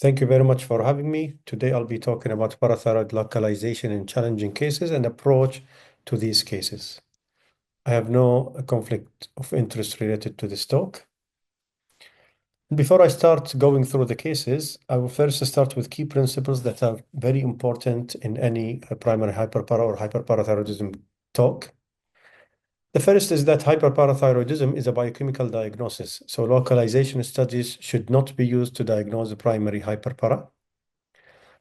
Thank you very much for having me. Today I'll be talking about parathyroid localization in challenging cases and approach to these cases. I have no conflict of interest related to this talk. Before I start going through the cases, I will first start with key principles that are very important in any primary hyperpara or hyperparathyroidism talk. The first is that hyperparathyroidism is a biochemical diagnosis, so localization studies should not be used to diagnose the primary hyperpara.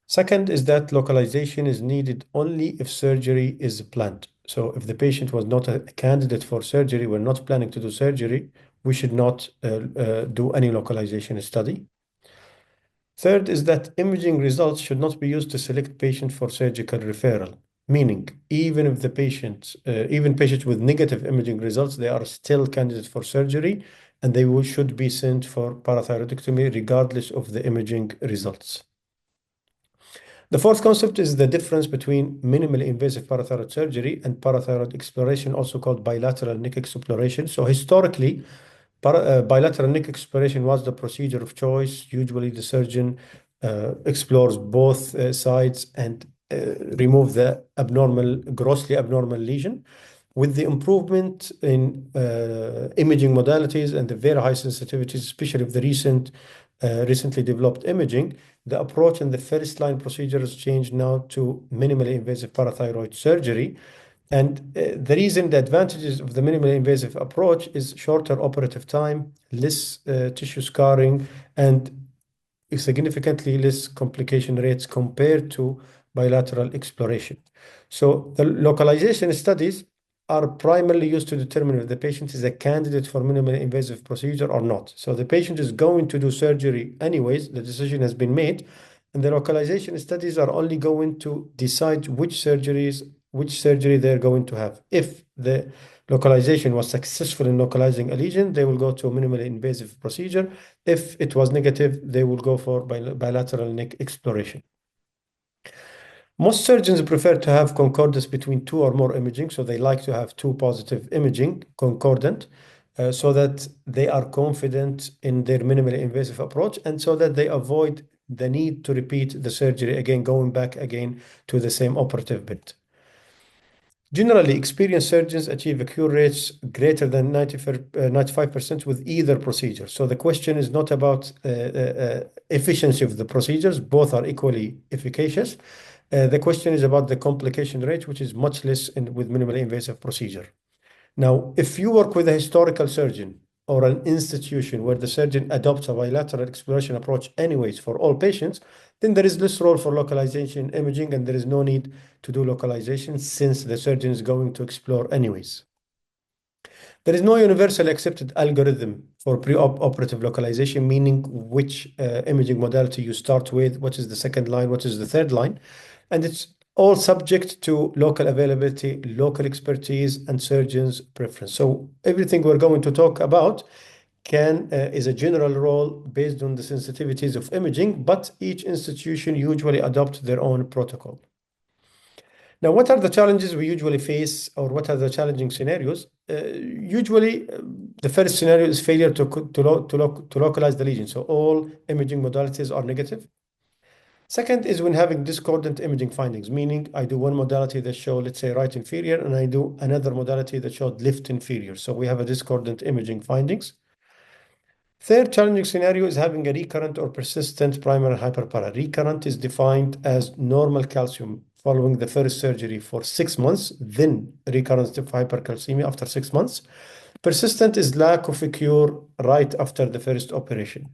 Second is that localization is needed only if surgery is planned. So if the patient was not a candidate for surgery, we're not planning to do surgery, we should not do any localization study. Third is that imaging results should not be used to select patient for surgical referral, meaning even if the patient, even patients with negative imaging results, they are still candidates for surgery and should be sent for parathyroidectomy regardless of the imaging results. The fourth concept is the difference between minimally invasive parathyroid surgery and parathyroid exploration, also called bilateral neck exploration. So historically, bilateral neck exploration was the procedure of choice. Usually the surgeon explores both sides and remove the grossly abnormal lesion. With the improvement in imaging modalities and the very high sensitivities, especially of the recently developed imaging, the approach in the first line procedure has changed now to minimally invasive parathyroid surgery. And the reason, the advantages of the minimally invasive approach is shorter operative time, less tissue scarring, and significantly less complication rates compared to bilateral exploration. So the localization studies are primarily used to determine if the patient is a candidate for minimally invasive procedure or not. So the patient is going to do surgery anyways, the decision has been made, and the localization studies are only going to decide which surgery they're going to have. If the localization was successful in localizing a lesion, they will go to a minimally invasive procedure. If it was negative, they will go for bilateral neck exploration. Most surgeons prefer to have concordance between two or more imaging, so they like to have two positive imaging concordant, so that they are confident in their minimally invasive approach and so that they avoid the need to repeat the surgery again, going back again to the same operative bed. Generally, experienced surgeons achieve a cure rates greater than 95% with either procedure. So the question is not about efficiency of the procedures. Both are equally efficacious. The question is about the complication rate, which is much less with minimally invasive procedure. Now, if you work with a historical surgeon or an institution where the surgeon adopts a bilateral exploration approach anyways for all patients, then there is less role for localization imaging and there is no need to do localization since the surgeon is going to explore anyways. There is no universally accepted algorithm for pre-operative localization, meaning which imaging modality you start with, what is the second line, what is the third line, and it's all subject to local availability, local expertise, and surgeon's preference. So everything we're going to talk about is a general rule based on the sensitivities of imaging, but each institution usually adopts their own protocol. Now, what are the challenges we usually face, or what are the challenging scenarios? Usually, the first scenario is failure to localize the lesion. So all imaging modalities are negative. Second is when having discordant imaging findings, meaning I do one modality that show, let's say, right inferior, and I do another modality that showed left inferior. So we have a discordant imaging findings. Third challenging scenario is having a recurrent or persistent primary hyperpara. Recurrent is defined as normal calcium following the first surgery for 6 months, then recurrence of hypercalcemia after 6 months. Persistent is lack of a cure right after the first operation.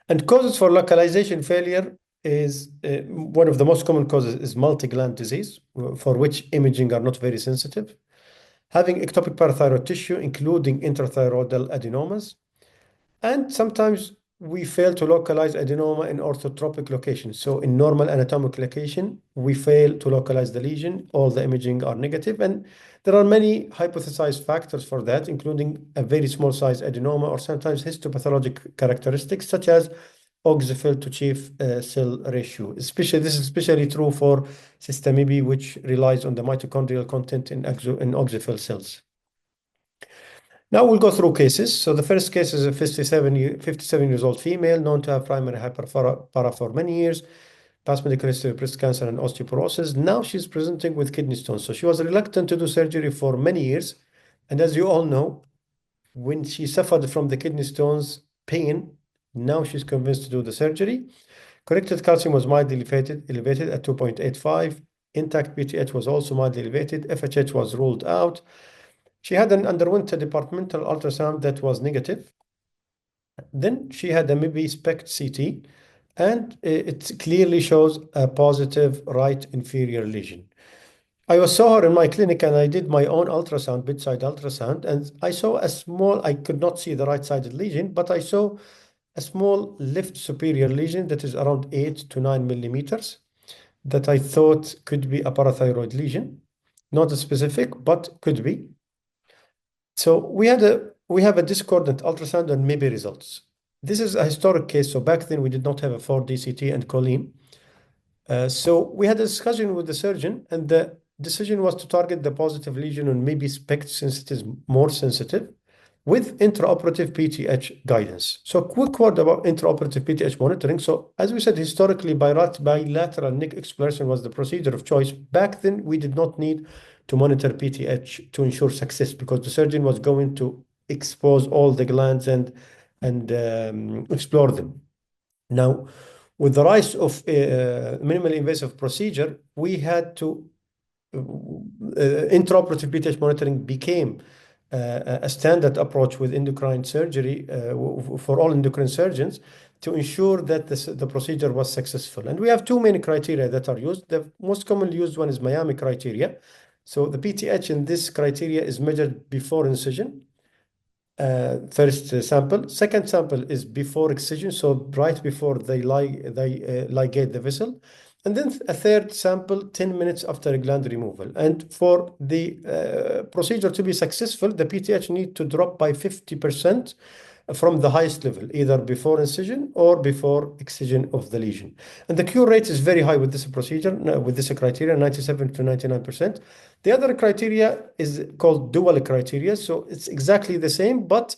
And causes for localization failure is one of the most common causes is multi-gland disease, for which imaging are not very sensitive. Having ectopic parathyroid tissue, including intrathyroidal adenomas. And sometimes we fail to localize adenoma in orthotropic locations. So in normal anatomic location, we fail to localize the lesion. All the imaging are negative. And there are many hypothesized factors for that, including a very small size adenoma or sometimes histopathologic characteristics such as oxyphil to chief cell ratio. This is especially true for system B, which relies on the mitochondrial content in oxyphil cells. Now we'll go through cases. So the first case is a 57 years old female known to have primary hyperpara for many years, past medical history of breast cancer and osteoporosis. Now she's presenting with kidney stones. So she was reluctant to do surgery for many years. And as you all know, when she suffered from the kidney stones pain, now she's convinced to do the surgery. Corrected calcium was mildly elevated at 2.85. Intact PTH was also mildly elevated. FHH was ruled out. She had underwent a departmental ultrasound that was negative. Then she had a maybe SPECT CT, and it clearly shows a positive right inferior lesion. I saw her in my clinic and I did my own ultrasound, bedside ultrasound, and I saw a small, I could not see the right-sided lesion, but I saw a small left superior lesion that is around 8 to 9 millimeters that I thought could be a parathyroid lesion. Not specific, but could be. So we have a discordant ultrasound and maybe results. This is a historic case. So back then we did not have a 4D CT and choline. So we had a discussion with the surgeon, and the decision was to target the positive lesion on maybe SPECT since it is more sensitive with intraoperative PTH guidance. So quick word about intraoperative PTH monitoring. So as we said, historically, bilateral neck exploration was the procedure of choice. Back then, we did not need to monitor PTH to ensure success because the surgeon was going to expose all the glands and explore them. Now, with the rise of minimally invasive procedure, we had to intraoperative PTH monitoring became a standard approach with endocrine surgery for all endocrine surgeons to ensure that the procedure was successful. And we have two main criteria that are used. The most commonly used one is Miami criteria. So the PTH in this criteria is measured before incision. First sample. Second sample is before excision, so right before they ligate the vessel. And then a third sample 10 minutes after gland removal. And for the procedure to be successful, the PTH need to drop by 50% from the highest level, either before incision or before excision of the lesion. And the cure rate is very high with this procedure, with this criteria, 97 to 99%. The other criteria is called dual criteria. So it's exactly the same, but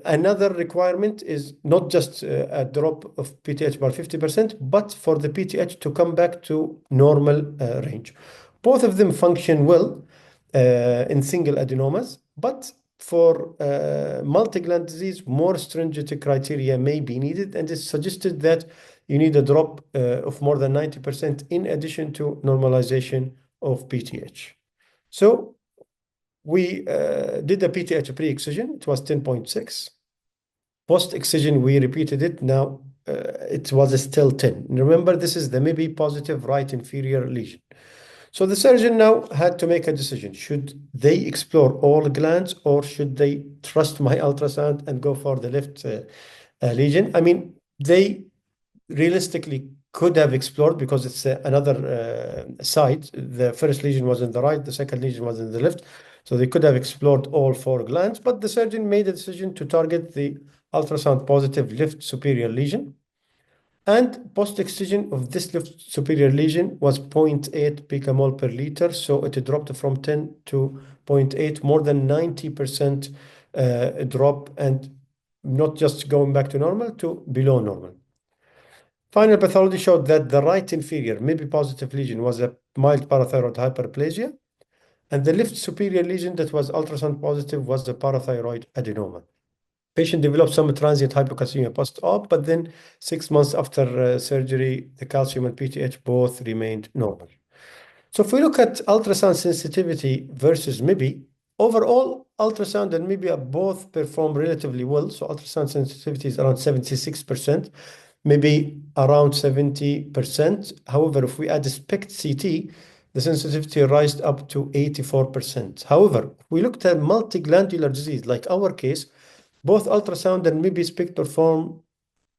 another requirement is not just a drop of PTH by 50%, but for the PTH to come back to normal range. Both of them function well in single adenomas, but for multi-gland disease, more stringent criteria may be needed, and it's suggested that you need a drop of more than 90% in addition to normalization of PTH. So we did the PTH pre-excision. It was 10.6. Post-excision, we repeated it. Now it was still 10. Remember, this is the maybe positive right inferior lesion. So the surgeon now had to make a decision. Should they explore all glands or should they trust my ultrasound and go for the left lesion? I mean, they realistically could have explored because it's another side. The first lesion was in the right, the second lesion was in the left. So they could have explored all four glands, but the surgeon made a decision to target the ultrasound positive left superior lesion. And post-excision of this left superior lesion was 0.8 picomole per liter. So it dropped from 10 to 0.8, more than 90% drop, and not just going back to normal, to below normal. Final pathology showed that the right inferior, maybe positive lesion was a mild parathyroid hyperplasia, and the left superior lesion that was ultrasound positive was a parathyroid adenoma. Patient developed some transient hypocalcemia post-op, but then 6 months after surgery, the calcium and PTH both remained normal. So if we look at ultrasound sensitivity versus MIBI, overall, ultrasound and MIBI both perform relatively well. So ultrasound sensitivity is around 76%, maybe around 70%. However, if we add a SPECT CT, the sensitivity rised up to 84%. However, if we looked at multiglandular disease, like our case, both ultrasound and MIBI SPECT perform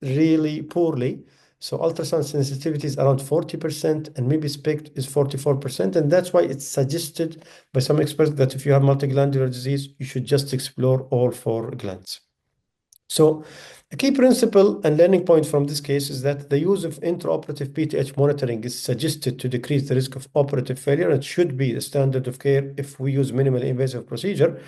really poorly. So ultrasound sensitivity is around 40% and MIBI SPECT is 44%. And that's why it's suggested by some experts that if you have multiglandular disease, you should just explore all four glands. So a key principle and learning point from this case is that the use of intraoperative PTH monitoring is suggested to decrease the risk of operative failure. It should be the standard of care if we use minimally invasive procedure.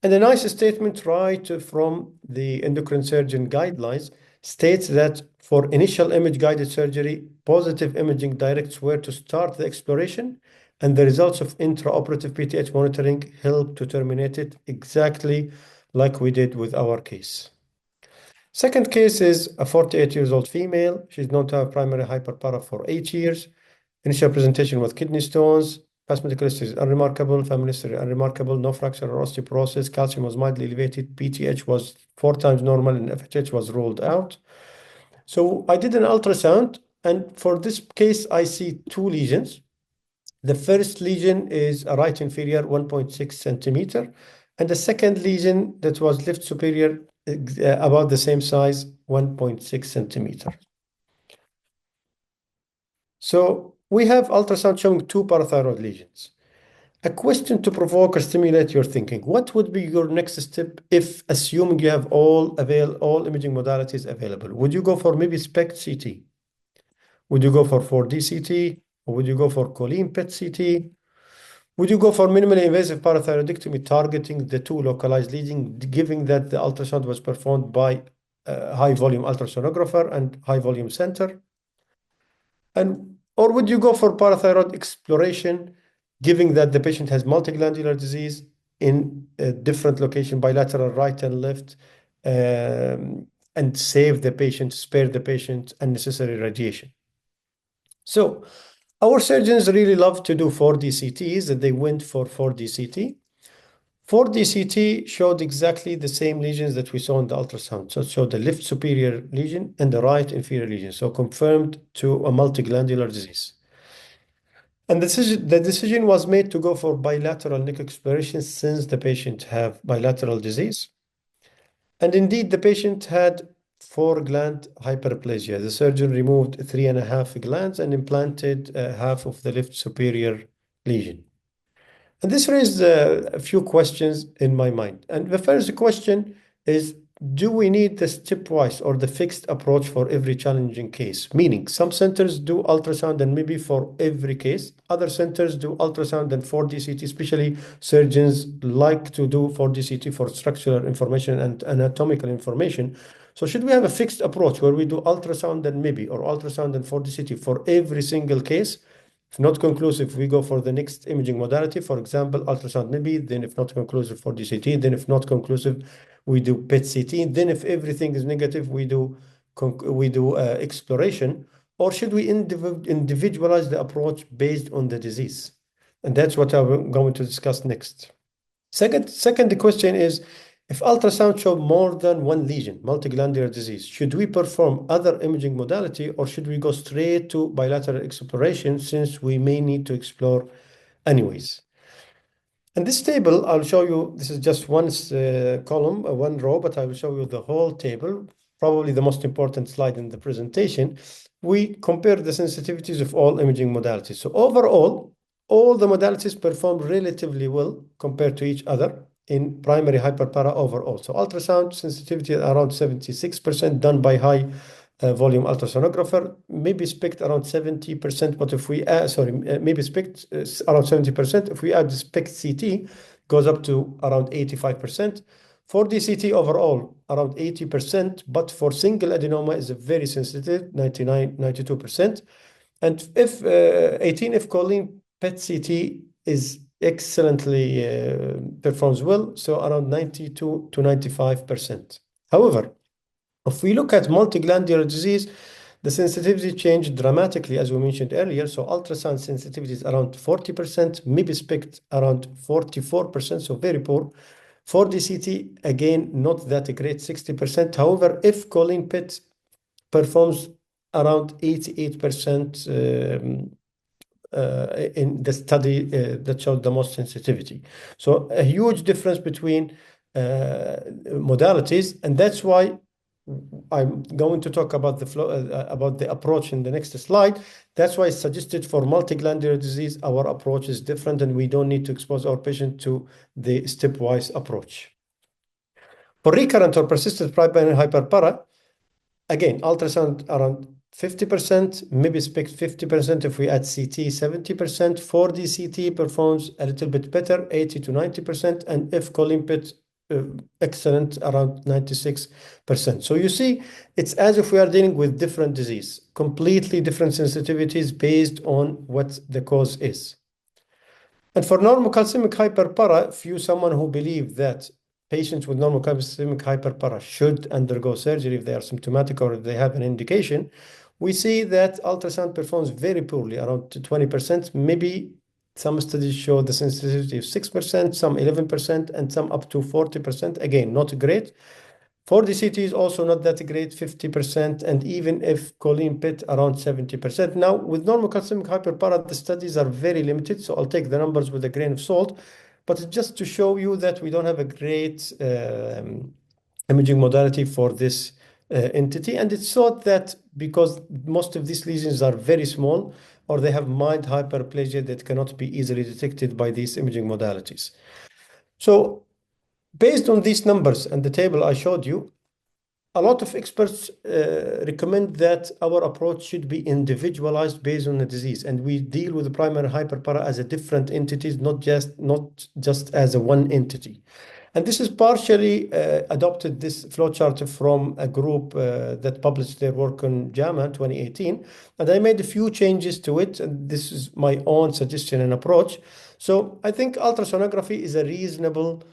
And a nice statement right from the endocrine surgeon guidelines states that for initial image-guided surgery, positive imaging directs where to start the exploration, and the results of intraoperative PTH monitoring help to terminate it exactly like we did with our case. Second case is a 48 years old female. She's known to have primary hyperpara for 8 years. Initial presentation with kidney stones. Past medical history is unremarkable. Family history unremarkable. No fracture or osteoporosis. Calcium was mildly elevated. PTH was 4 times normal and FHH was ruled out. So I did an ultrasound, and for this case, I see 2 lesions. The first lesion is a right inferior 1.6 centimeter, and the second lesion that was left superior about the same size, 1.6 centimeter. So we have ultrasound showing 2 parathyroid lesions. A question to provoke or stimulate your thinking. What would be your next step if, assuming you have all imaging modalities available? Would you go for maybe SPECT CT? Would you go for 4D CT? Or would you go for choline PET CT? Would you go for minimally invasive parathyroidectomy targeting the 2 localized lesions, given that the ultrasound was performed by a high volume ultrasonographer and high volume center? Or would you go for parathyroid exploration, given that the patient has multiglandular disease in a different location, bilateral right and left, and save the patient, spare the patient unnecessary radiation? So our surgeons really love to do 4D CTs, and they went for 4D CT. 4D CT showed exactly the same lesions that we saw in the ultrasound. So it showed the left superior lesion and the right inferior lesion. So confirmed to a multiglandular disease. And the decision was made to go for bilateral neck exploration since the patient have bilateral disease. And indeed, the patient had 4 gland hyperplasia. The surgeon removed 3.5 glands and implanted half of the left superior lesion. And this raised a few questions in my mind. And the first question is, do we need the stepwise or the fixed approach for every challenging case? Meaning, some centers do ultrasound and maybe for every case. Other centers do ultrasound and 4D CT, especially surgeons like to do 4D CT for structural information and anatomical information. So should we have a fixed approach where we do ultrasound and maybe, or ultrasound and 4D CT for every single case? If not conclusive, we go for the next imaging modality, for example, ultrasound maybe, then if not conclusive, 4D CT, then if not conclusive, we do PET CT, then if everything is negative, we do exploration, or should we individualize the approach based on the disease? And that's what I'm going to discuss next. Second question is, if ultrasound show more than 1 lesion, multiglandular disease, should we perform other imaging modality or should we go straight to bilateral exploration since we may need to explore anyways? And this table, I'll show you, this is just one column, 1 row, but I will show you the whole table, probably the most important slide in the presentation. We compare the sensitivities of all imaging modalities. So overall, all the modalities perform relatively well compared to each other in primary hyperpara overall. So ultrasound sensitivity around 76% done by high volume ultrasonographer, maybe SPECT around 70%, but if we add, maybe SPECT around 70%, if we add the SPECT CT, goes up to around 85%. 4D CT overall around 80%, but for single adenoma is very sensitive, 99, 92%. And if 18, if choline PET CT is excellently performs well, so around 92 to 95%. However, if we look at multiglandular disease, the sensitivity changed dramatically, as we mentioned earlier. So ultrasound sensitivity is around 40%, maybe SPECT around 44%, so very poor. 4D CT, again, not that great, 60%. However, if choline PET performs around 88% in the study that showed the most sensitivity. So a huge difference between modalities, and that's why I'm going to talk about the flow, about the approach in the next slide. That's why it's suggested for multiglandular disease, our approach is different and we don't need to expose our patient to the stepwise approach. For recurrent or persistent primary hyperpara, again, ultrasound around 50%, maybe SPECT 50% if we add CT 70%. 4D CT performs a little bit better, 80 to 90%, and if choline PET excellent, around 96%. So you see, it's as if we are dealing with different disease, completely different sensitivities based on what the cause is. And for normocalcemic hyperpara, if you someone who believe that patients with normocalcemic hyperpara should undergo surgery if they are symptomatic or if they have an indication, we see that ultrasound performs very poorly, around 20%. Maybe some studies show the sensitivity of 6%, some 11%, and some up to 40%. Again, not great. For the CT is also not that great, 50%, and even if choline PET around 70%. Now, with normocalcemic hyperpara, the studies are very limited, so I'll take the numbers with a grain of salt, but it's just to show you that we don't have a great imaging modality for this entity, and it's thought that because most of these lesions are very small, or they have mild hyperplasia that cannot be easily detected by these imaging modalities. So based on these numbers and the table I showed you, a lot of experts recommend that our approach should be individualized based on the disease, and we deal with the primary hyperpara as a different entities, not just as a one entity. And this is partially adopted this flowchart from a group that published their work on JAMA 2018. And I made a few changes to it, and this is my own suggestion and approach. So I think ultrasonography is a reasonable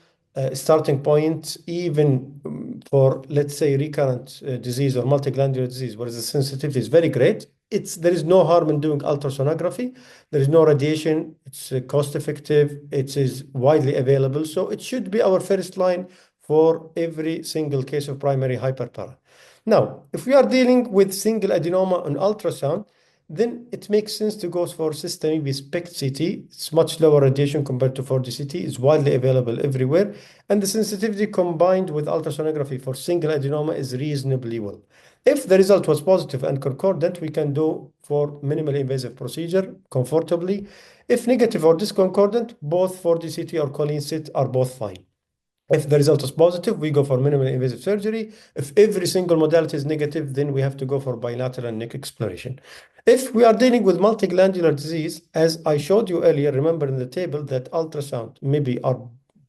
starting point, even for, let's say, recurrent disease or multiglandular disease, where the sensitivity is very great. There is no harm in doing ultrasonography. There is no radiation. It's cost effective. It is widely available. So it should be our first line for every single case of primary hyperpara. Now, if we are dealing with single adenoma on ultrasound, then it makes sense to go for system SPECT CT. It's much lower radiation compared to 4D CT. It's widely available everywhere. And the sensitivity combined with ultrasonography for single adenoma is reasonably well. If the result was positive and concordant, we can do for minimally invasive procedure comfortably. If negative or discordant, both 4D CT or choline SIT are both fine. If the result is positive, we go for minimally invasive surgery. If every single modality is negative, then we have to go for bilateral neck exploration. If we are dealing with multiglandular disease, as I showed you earlier, remember in the table that ultrasound maybe are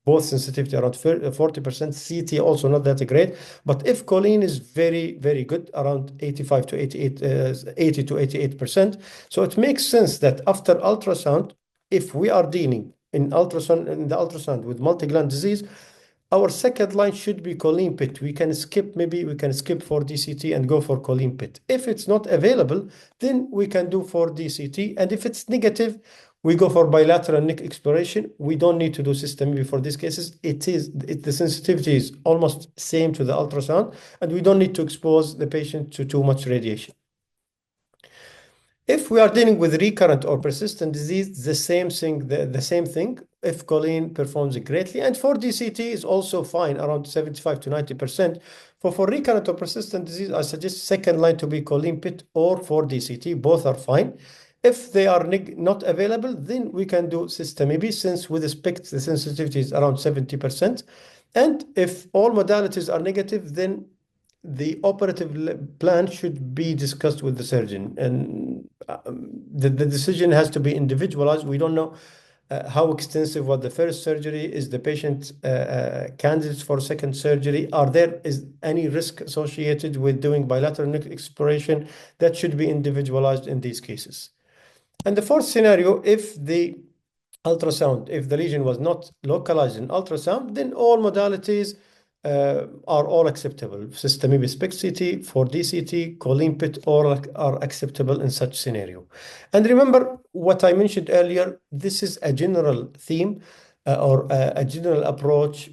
both sensitivity around 40%, CT also not that great. But if choline is very, very good, around 85 to 88, 80 to 88%. So it makes sense that after ultrasound, if we are dealing in the ultrasound with multigland disease, our second line should be choline PET. We can skip 4D CT and go for choline PET. If it's not available, then we can do 4D CT. And if it's negative, we go for bilateral neck exploration. We don't need to do system for these cases. The sensitivity is almost same to the ultrasound, and we don't need to expose the patient to too much radiation. If we are dealing with recurrent or persistent disease, the same thing. If choline performs greatly, and 4D CT is also fine, around 75 to 90%. For recurrent or persistent disease, I suggest second line to be choline PET or 4D CT. Both are fine. If they are not available, then we can do system since with the SPECT, the sensitivity is around 70%. And if all modalities are negative, then the operative plan should be discussed with the surgeon, and the decision has to be individualized. We don't know how extensive was the first surgery. Is the patient candidates for second surgery? Is any risk associated with doing bilateral neck exploration? That should be individualized in these cases. And the fourth scenario, if the lesion was not localized in ultrasound, then all modalities are all acceptable. System SPECT CT, 4D CT, choline PET, all are acceptable in such scenario. And remember what I mentioned earlier, this is a general theme or a general approach,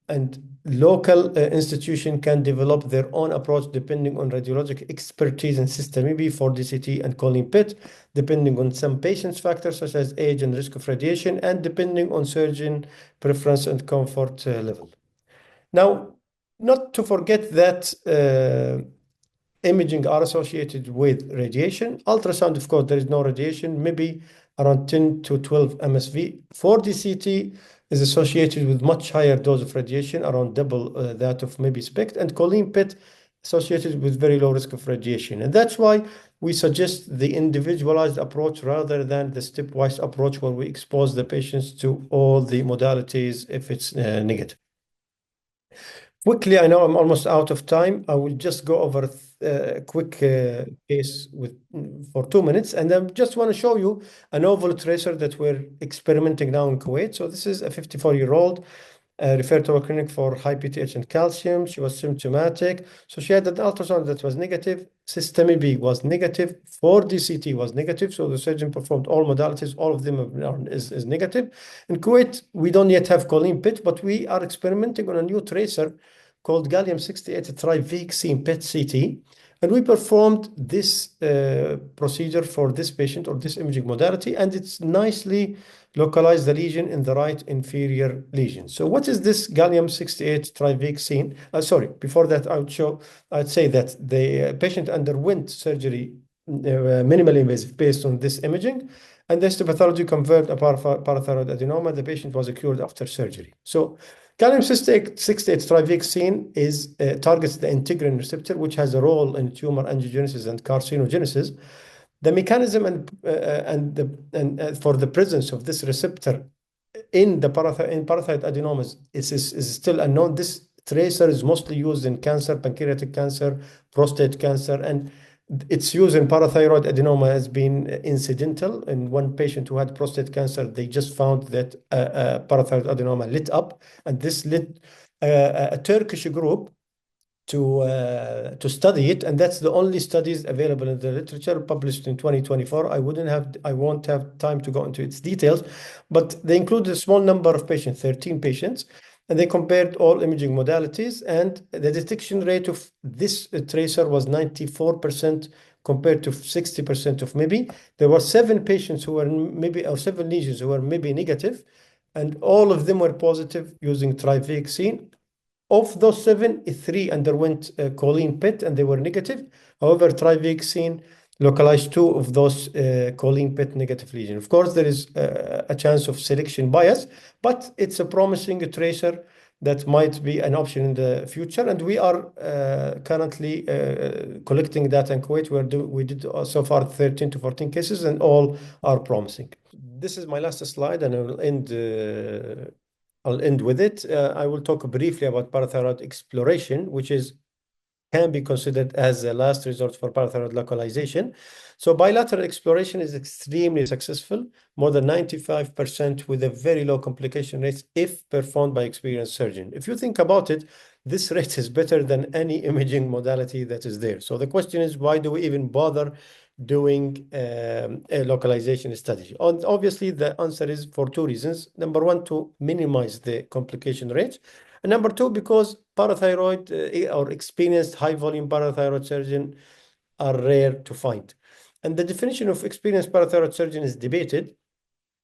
and local institution can develop their own approach depending on radiologic expertise in system 4D CT and choline PET, depending on some patient's factors such as age and risk of radiation, and depending on surgeon preference and comfort level. Now, not to forget that imaging are associated with radiation. Ultrasound, of course, there is no radiation, maybe around 10 to 12 MSV. 4D CT is associated with much higher dose of radiation, around double that of maybe SPECT, and choline PET associated with very low risk of radiation. And that's why we suggest the individualized approach rather than the stepwise approach where we expose the patients to all the modalities if it's negative. Quickly, I know I'm almost out of time. I will just go over a quick case with for 2 minutes, and I just want to show you a novel tracer that we're experimenting now in Kuwait. So this is a 54-year-old referred to a clinic for high PTH and calcium. She was symptomatic. So she had an ultrasound that was negative. Systemic B was negative. 4DCT was negative. So the surgeon performed all modalities. All of them is negative. In Kuwait, we don't yet have choline PET, but we are experimenting on a new tracer called gallium-68 trivexene PET-CT. And we performed this procedure for this patient or this imaging modality, and it's nicely localized the lesion in the right inferior lesion. So what is this gallium-68 trivexene? Sorry, before that, I'd say that the patient underwent surgery, minimally invasive, based on this imaging, and the histopathology confirmed a parathyroid adenoma. The patient was cured after surgery. So gallium-68 trivexene targets the integrin receptor, which has a role in tumor angiogenesis and carcinogenesis. The mechanism for the presence of this receptor in parathyroid adenomas is still unknown. This tracer is mostly used in cancer, pancreatic cancer, prostate cancer, and its use in parathyroid adenoma has been incidental. In one patient who had prostate cancer, they just found that parathyroid adenoma lit up, and this led a Turkish group to study it, and that's the only studies available in the literature published in 2024. I won't have time to go into its details, but they included a small number of patients, 13 patients, and they compared all imaging modalities, and the detection rate of this tracer was 94% compared to 60% of maybe. There were 7 patients who were maybe, or 7 lesions who were maybe negative, and all of them were positive using trivexene. Of those 7, 3 underwent choline PET and they were negative. However, trivexene localized 2 of those choline PET negative lesions. Of course, there is a chance of selection bias, but it's a promising tracer that might be an option in the future. And we are currently collecting data in Kuwait. We did so far 13 to 14 cases, and all are promising. This is my last slide, and I'll end with it. I will talk briefly about parathyroid exploration, which can be considered as a last resort for parathyroid localization. So bilateral exploration is extremely successful, more than 95% with a very low complication rates if performed by experienced surgeon. If you think about it, this rate is better than any imaging modality that is there. So the question is, why do we even bother doing a localization study? And obviously, the answer is for 2 reasons. Number one, to minimize the complication rate. And number 2, because parathyroid or experienced high volume parathyroid surgeon are rare to find. And the definition of experienced parathyroid surgeon is debated.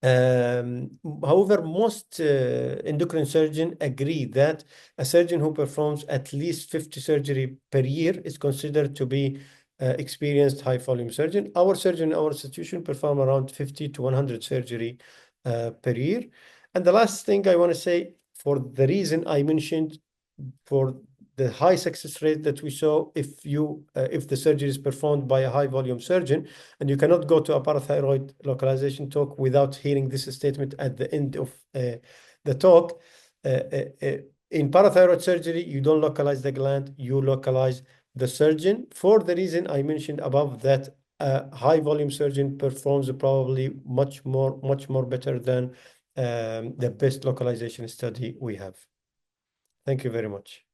However, most endocrine surgeons agree that a surgeon who performs at least 50 surgery per year is considered to be experienced high volume surgeon. Our surgeon in our institution perform around 50 to 100 surgery per year. And the last thing I want to say, for the reason I mentioned, for the high success rate that we saw if the surgery is performed by a high volume surgeon, and you cannot go to a parathyroid localization talk without hearing this statement at the end of the talk. In parathyroid surgery, you don't localize the gland, you localize the surgeon, for the reason I mentioned above, that a high volume surgeon performs probably much more better than the best localization study we have. Thank you very much.